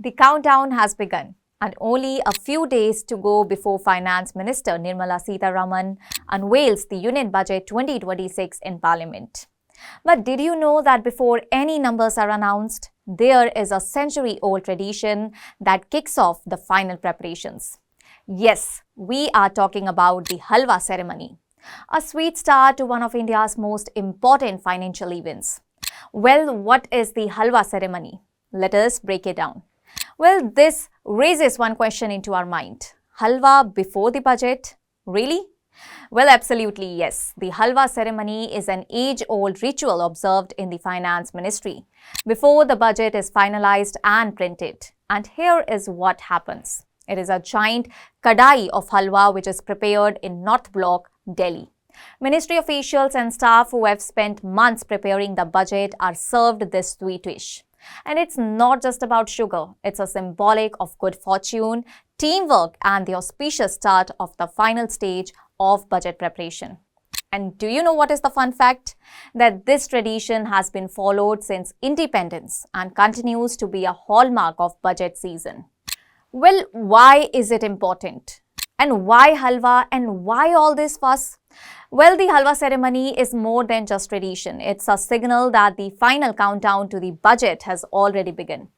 The countdown has begun, and only a few days to go before Finance Minister Nirmala Sitharaman unveils the Union Budget 2026 in Parliament. But did you know that before any numbers are announced, there is a century-old tradition that kicks off the final preparations? Yes, we are talking about the Halwa ceremony, a sweet start to one of India's most important financial events. Well, what is the Halwa ceremony? Let us break it down. Well, this raises one question into our mind. Halwa before the budget? Really? Well, absolutely yes. The Halwa ceremony is an age-old ritual observed in the Finance Ministry before the budget is finalized and printed. And here is what happens. It is a giant kadai of halwa which is prepared in North Block, Delhi. Ministry officials and staff who have spent months preparing the budget are served this sweet dish. And it's not just about sugar, it's a symbolic of good fortune, teamwork and the auspicious start of the final stage of budget preparation. And do you know what is the fun fact? That this tradition has been followed since independence and continues to be a hallmark of budget season. Well, why is it important? And why halwa and why all this fuss? Well, the halwa ceremony is more than just tradition. It's a signal that the final countdown to the budget has already begun.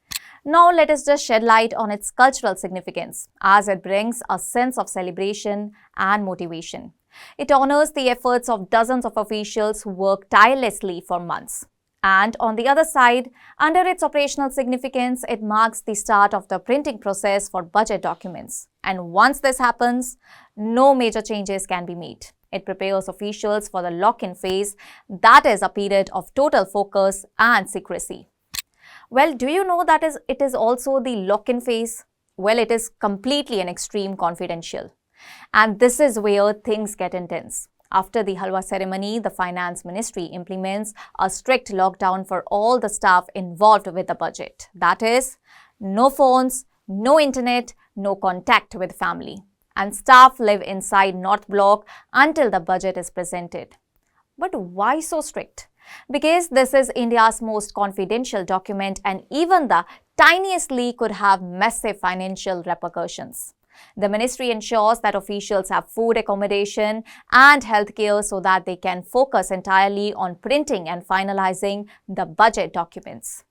Now, let us just shed light on its cultural significance as it brings a sense of celebration and motivation. It honors the efforts of dozens of officials who work tirelessly for months. And on the other side, under its operational significance, it marks the start of the printing process for budget documents. And once this happens, no major changes can be made. It prepares officials for the lock-in phase, that is a period of total focus and secrecy. Well, do you know that it is also the lock-in phase? Well, it is completely and extreme confidential. And this is where things get intense. After the Halwa ceremony, the Finance Ministry implements a strict lockdown for all the staff involved with the budget. That is, no phones, no internet, no contact with family. And staff live inside North Block until the budget is presented. But why so strict? Because this is India's most confidential document and even the tiniest leak could have massive financial repercussions. The ministry ensures that officials have food, accommodation and healthcare so that they can focus entirely on printing and finalizing the budget documents.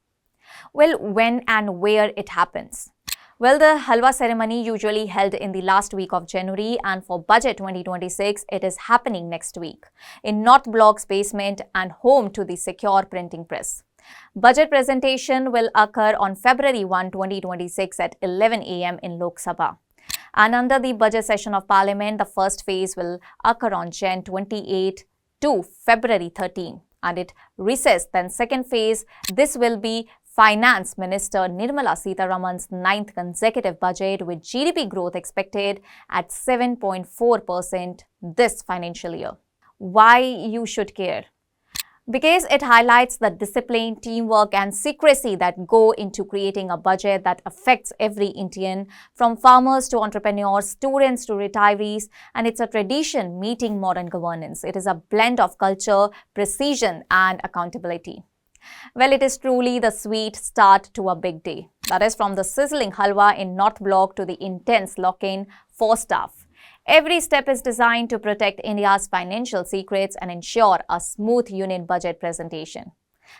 Well, when and where it happens? Well, the Halwa ceremony usually held in the last week of January, and for Budget 2026, it is happening next week in North Block's basement and home to the secure printing press. Budget presentation will occur on February 1, 2026 at 11 a.m. in Lok Sabha. And under the budget session of Parliament, the first phase will occur on Jan 28 to February 13. And it recessed. Then second phase, this will be Finance Minister Nirmala Sitharaman's 9th consecutive budget with GDP growth expected at 7.4% this financial year. Why you should care? Because it highlights the discipline, teamwork and secrecy that go into creating a budget that affects every Indian, from farmers to entrepreneurs, students to retirees, and it's a tradition meeting modern governance. It is a blend of culture, precision and accountability. Well, it is truly the sweet start to a big day. That is from the sizzling halwa in North Block to the intense lock-in for staff. Every step is designed to protect India's financial secrets and ensure a smooth union budget presentation.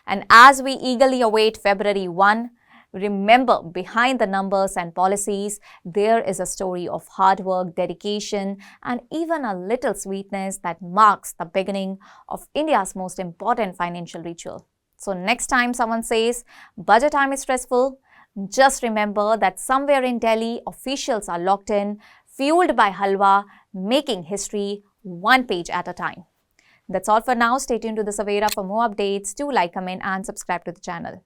And as we eagerly await February 1, remember, behind the numbers and policies, there is a story of hard work, dedication, and even a little sweetness that marks the beginning of India's most important financial ritual. So next time someone says, budget time is stressful, just remember that somewhere in Delhi, officials are locked in, fueled by halwa, making history one page at a time. That's all for now. Stay tuned to the Savera for more updates. Do like, comment and subscribe to the channel.